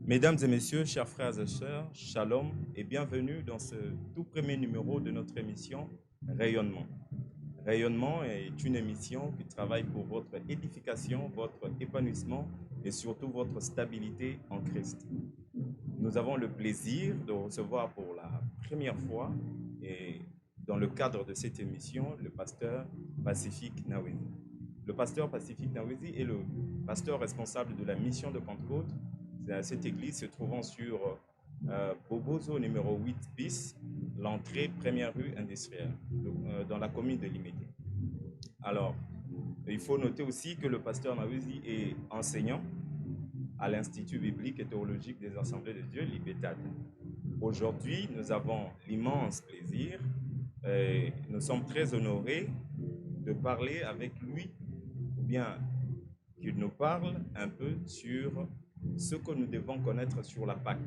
Mesdames et messieurs, chers frères et sœurs, shalom et bienvenue dans ce tout premier numéro de notre émission Rayonnement. Rayonnement est une émission qui travaille pour votre édification, votre épanouissement et surtout votre stabilité en Christ. Nous avons le plaisir de recevoir pour la première fois et dans le cadre de cette émission le pasteur Pacifique Nawezi. Le pasteur Pacifique Nawezi est le pasteur responsable de la mission de Pentecôte. Cette église se trouvant sur Bobozo numéro 8 bis, l'entrée première rue industrielle, dans la commune de Limété. Alors, il faut noter aussi que le pasteur Nawezi est enseignant à l'Institut biblique et théologique des Assemblées de Dieu, l'IBETAD. Aujourd'hui, nous avons l'immense plaisir et nous sommes très honorés de parler avec lui, ou bien qu'il nous parle un peu sur ce que nous devons connaître sur la Pâque.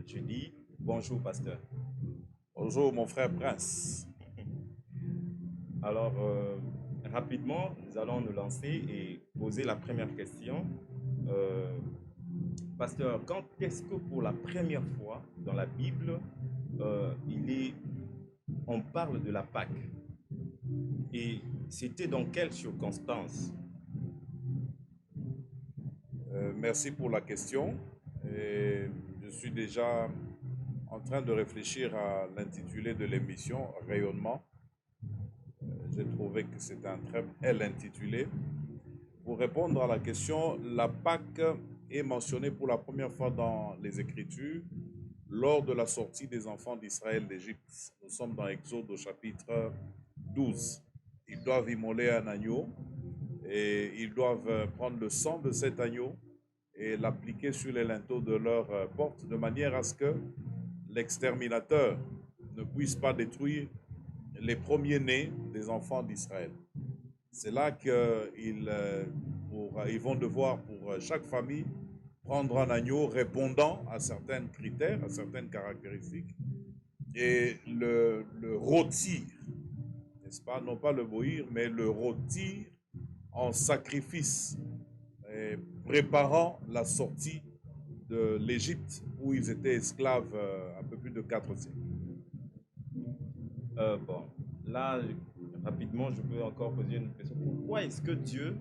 Je dis bonjour, pasteur. Bonjour, mon frère Prince. Alors, rapidement, nous allons nous lancer et poser la première question. Pasteur, quand est-ce que pour la première fois dans la Bible, on parle de la Pâque? Et c'était dans quelles circonstances? Merci pour la question. Je suis déjà en train de réfléchir à l'intitulé de l'émission, Rayonnement. J'ai trouvé que c'est un très bel intitulé. Pour répondre à la question, la Pâque est mentionnée pour la première fois dans les Écritures lors de la sortie des enfants d'Israël d'Égypte. Nous sommes dans Exode au chapitre 12. Ils doivent immoler un agneau et ils doivent prendre le sang de cet agneau et l'appliquer sur les linteaux de leur porte de manière à ce que l'exterminateur ne puisse pas détruire les premiers-nés des enfants d'Israël. C'est là qu'ils vont devoir, pour chaque famille, prendre un agneau répondant à certains critères, à certaines caractéristiques, et le rôtir, n'est-ce pas? Non pas le bouillir, mais le rôtir en sacrifice, préparant la sortie de l'Égypte où ils étaient esclaves un peu plus de 4 siècles. Bon, là, rapidement, je peux encore poser une question. Pourquoi est-ce que Dieu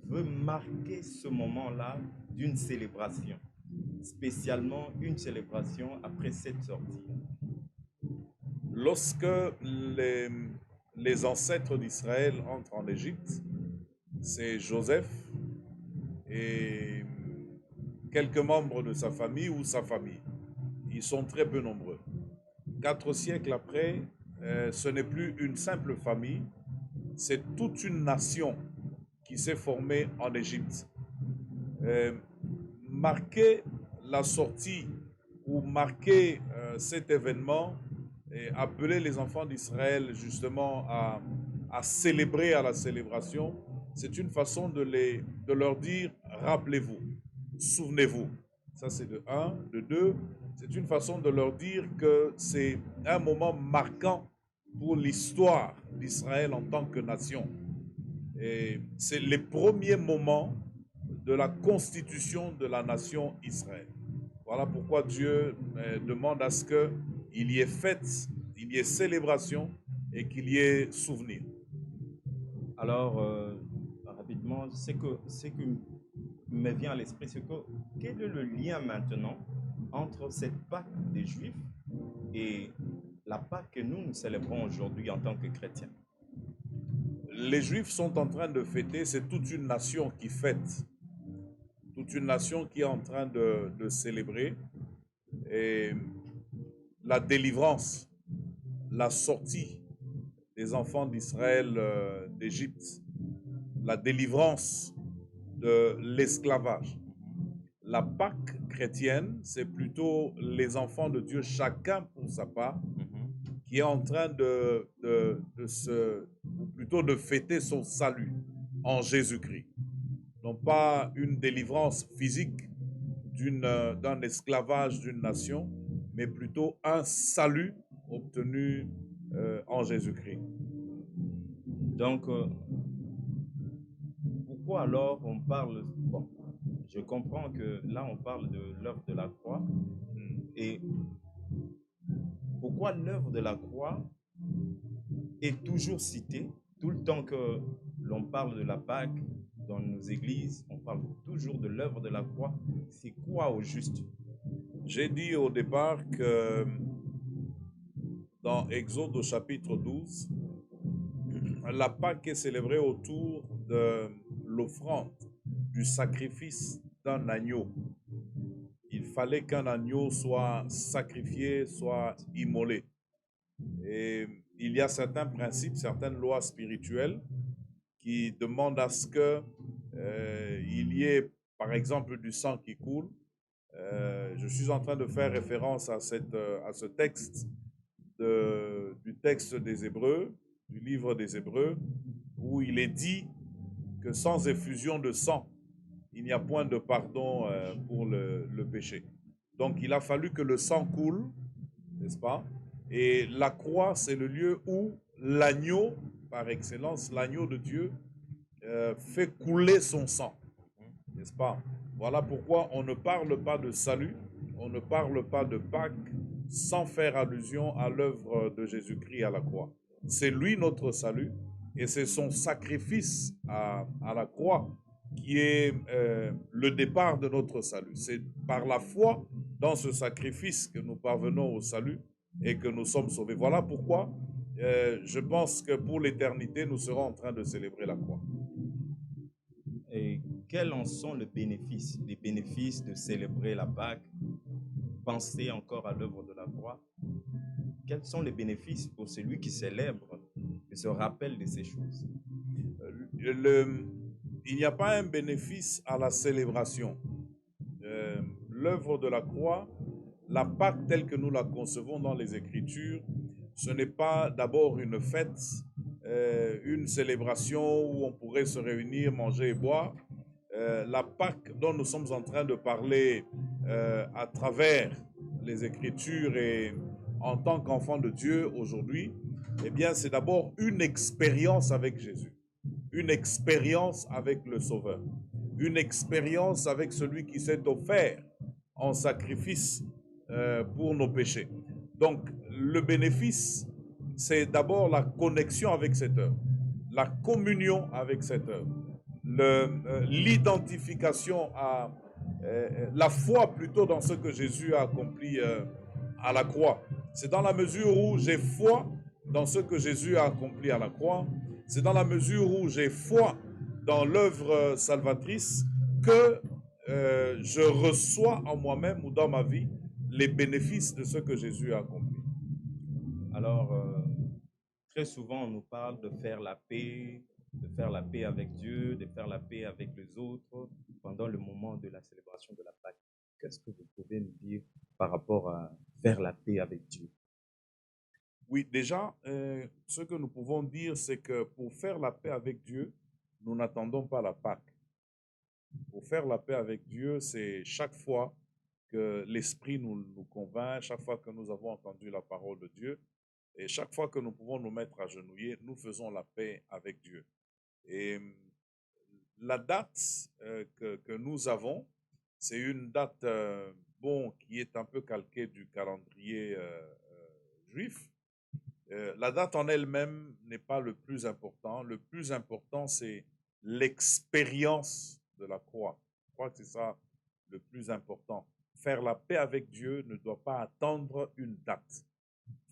veut marquer ce moment-là d'une célébration, spécialement une célébration après cette sortie? Lorsque les ancêtres d'Israël entrent en Égypte, c'est Joseph et quelques membres de sa famille ou sa famille. Ils sont très peu nombreux. 4 siècles après, ce n'est plus une simple famille, c'est toute une nation qui s'est formée en Égypte. Marquer la sortie ou marquer cet événement et appeler les enfants d'Israël justement à célébrer à la célébration, c'est une façon de leur dire « rappelez-vous, souvenez-vous ». Ça, c'est de 1. De 2, c'est une façon de leur dire que c'est un moment marquant pour l'histoire d'Israël en tant que nation. Et c'est les premiers moments de la constitution de la nation Israël. Voilà pourquoi Dieu demande à ce qu'il y ait fête, il y ait célébration et qu'il y ait souvenir. Alors, rapidement, ce qui me vient à l'esprit, c'est que quel est le lien maintenant entre cette Pâque des Juifs et la Pâque que nous célébrons aujourd'hui en tant que chrétiens? Les Juifs sont en train de fêter, c'est toute une nation qui fête, toute une nation qui est en train de célébrer et la délivrance, la sortie des enfants d'Israël d'Égypte, la délivrance de l'esclavage. La Pâque chrétienne, c'est plutôt les enfants de Dieu, chacun pour sa part, qui est en train ou plutôt de fêter son salut en Jésus-Christ. Non pas une délivrance physique d'un esclavage d'une nation, mais plutôt un salut obtenu en Jésus-Christ. Donc, pourquoi alors on parle... Bon, Je comprends que là, on parle de l'œuvre de la croix. Et pourquoi l'œuvre de la croix est toujours citée tout le temps que l'on parle de la Pâque dans nos églises, on parle toujours de l'œuvre de la croix. C'est quoi au juste? J'ai dit au départ que dans Exode au chapitre 12, la Pâque est célébrée autour de l'offrande, du sacrifice d'un agneau. Il fallait qu'un agneau soit sacrifié, soit immolé. Et il y a certains principes, certaines lois spirituelles qui demandent à ce que il y ait, par exemple, du sang qui coule. Je suis en train de faire référence à ce texte du texte des Hébreux, du livre des Hébreux, où il est dit que sans effusion de sang, il n'y a point de pardon pour le péché. Donc il a fallu que le sang coule, n'est-ce pas? Et la croix, c'est le lieu où l'agneau, par excellence, l'agneau de Dieu, fait couler son sang, n'est-ce pas? Voilà pourquoi on ne parle pas de salut, on ne parle pas de Pâques sans faire allusion à l'œuvre de Jésus-Christ à la croix. C'est lui notre salut et c'est son sacrifice à la croix qui est le départ de notre salut. C'est par la foi dans ce sacrifice que nous parvenons au salut et que nous sommes sauvés. Voilà pourquoi je pense que pour l'éternité, nous serons en train de célébrer la croix. Et quels en sont les bénéfices de célébrer la Pâque, penser encore à l'œuvre de la croix? Quels sont les bénéfices pour celui qui célèbre, qui se rappelle de ces choses? Il n'y a pas un bénéfice à la célébration. L'œuvre de la croix, la Pâque telle que nous la concevons dans les Écritures, ce n'est pas d'abord une fête, une célébration où on pourrait se réunir, manger et boire. La Pâque dont nous sommes en train de parler à travers les Écritures et en tant qu'enfant de Dieu aujourd'hui, eh bien, c'est d'abord une expérience avec Jésus, une expérience avec le Sauveur, une expérience avec celui qui s'est offert en sacrifice pour nos péchés. Donc, le bénéfice, c'est d'abord la connexion avec cette œuvre, la communion avec cette œuvre, l'identification à la foi plutôt dans ce que Jésus a accompli à la croix. C'est dans la mesure où j'ai foi dans ce que Jésus a accompli à la croix, c'est dans la mesure où j'ai foi dans l'œuvre salvatrice que je reçois en moi-même ou dans ma vie les bénéfices de ce que Jésus a accompli. Alors, très souvent, on nous parle de faire la paix avec Dieu, de faire la paix avec les autres pendant le moment de la célébration de la Pâque. Qu'est-ce que vous pouvez nous dire par rapport à faire la paix avec Dieu? Oui, déjà, ce que nous pouvons dire, c'est que pour faire la paix avec Dieu, nous n'attendons pas la Pâque. Pour faire la paix avec Dieu, c'est chaque fois que l'Esprit nous convainc, chaque fois que nous avons entendu la parole de Dieu, et chaque fois que nous pouvons nous mettre à genouiller, nous faisons la paix avec Dieu. Et la date que nous avons, c'est une date qui est un peu calquée du calendrier juif. La date en elle-même n'est pas le plus important. Le plus important, c'est l'expérience de la croix. Je crois que c'est ça le plus important. Faire la paix avec Dieu ne doit pas attendre une date.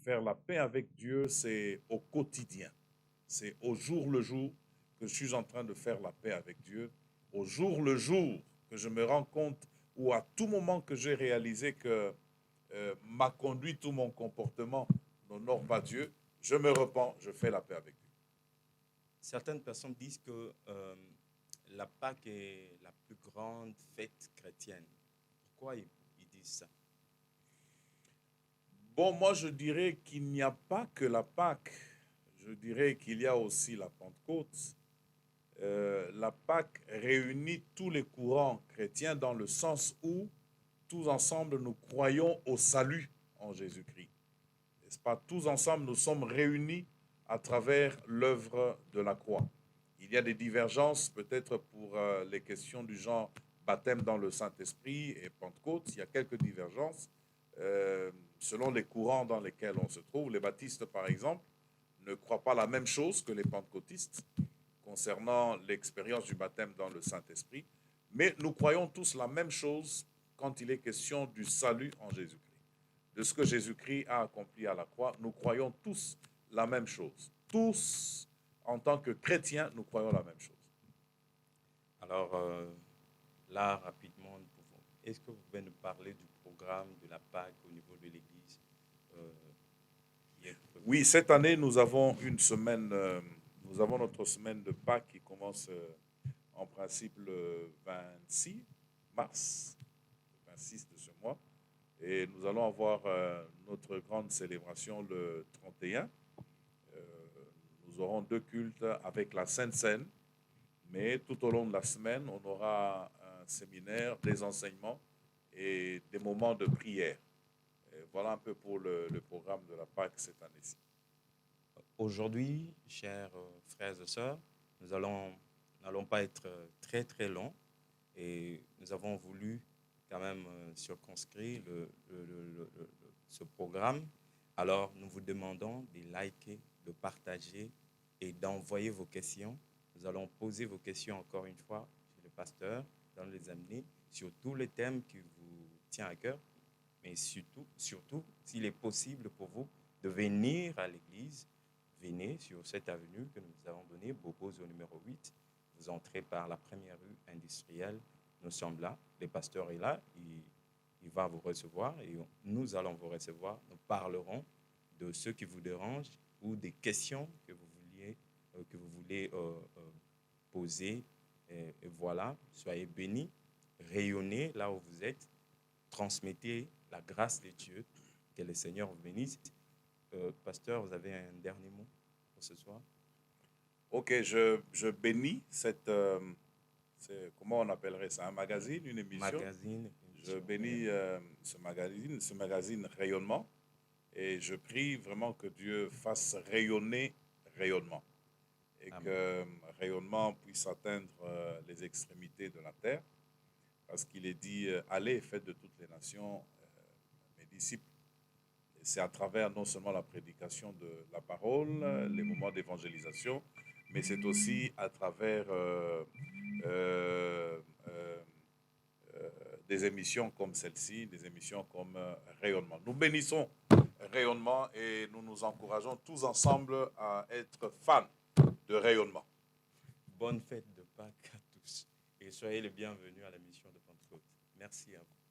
Faire la paix avec Dieu, c'est au quotidien. C'est au jour le jour que je suis en train de faire la paix avec Dieu. Au jour le jour que je me rends compte ou à tout moment que j'ai réalisé que ma conduite ou mon comportement n'honore pas Dieu, je me repens, je fais la paix avec Dieu. Certaines personnes disent que la Pâque est la plus grande fête chrétienne. Pourquoi ils disent ça? Bon, moi je dirais qu'il n'y a pas que la Pâque. Je dirais qu'il y a aussi la Pentecôte. La Pâque réunit tous les courants chrétiens dans le sens où tous ensemble nous croyons au salut en Jésus-Christ. N'est-ce pas? Tous ensemble nous sommes réunis à travers l'œuvre de la croix. Il y a des divergences peut-être pour les questions du genre baptême dans le Saint-Esprit et Pentecôte, il y a quelques divergences selon les courants dans lesquels on se trouve. Les baptistes, par exemple, ne croient pas la même chose que les pentecôtistes concernant l'expérience du baptême dans le Saint-Esprit, mais nous croyons tous la même chose quand il est question du salut en Jésus-Christ. De ce que Jésus-Christ a accompli à la croix, nous croyons tous la même chose. Tous, en tant que chrétiens, nous croyons la même chose. Alors, là, rapidement, est-ce que vous pouvez nous parler du programme de la Pâque au niveau de l'Église qui est prévu? Oui, cette année, nous avons une semaine, nous avons notre semaine de Pâques qui commence en principe le 26 mars, le 26 de ce mois. Et nous allons avoir notre grande célébration le 31. Nous aurons 2 cultes avec la Sainte Seine, mais tout au long de la semaine, on aura un séminaire, des enseignements et des moments de prière. Et voilà un peu pour le programme de la Pâque cette année-ci. Aujourd'hui, chers frères et sœurs, nous n'allons pas être très très longs et nous avons voulu quand même circonscrire ce programme. Alors, nous vous demandons de liker, de partager et d'envoyer vos questions. Nous allons poser vos questions encore une fois chez le pasteur, dans les amener sur tous les thèmes qui vous tiennent à cœur, mais surtout, s'il est possible pour vous de venir à l'église, venez sur cette avenue que nous vous avons donnée, Bobozo numéro 8. Vous entrez par la première rue industrielle. Nous sommes là. Le pasteur est là. Il va vous recevoir et nous allons vous recevoir. Nous parlerons de ce qui vous dérange ou des questions que vous voulez poser. Et voilà, soyez bénis, rayonnez là où vous êtes, transmettez la grâce de Dieu. Que le Seigneur vous bénisse. Pasteur, vous avez un dernier mot pour ce soir? Ok, je bénis cette, comment on appellerait ça, un magazine, une émission. Magazine. Je bénis ce magazine Rayonnement, et je prie vraiment que Dieu fasse rayonner Rayonnement, et Amen. que Rayonnement puisse atteindre les extrémités de la terre, parce qu'il est dit allez et faites de toutes les nations mes disciples. Et c'est à travers non seulement la prédication de la parole, les moments d'évangélisation, mais c'est aussi à travers euh, euh, des émissions comme celle-ci, des émissions comme Rayonnement. Nous bénissons Rayonnement et nous nous encourageons tous ensemble à être fans de Rayonnement. Bonne fête de Pâques à tous et soyez les bienvenus à la mission de Pentecôte. Merci à vous.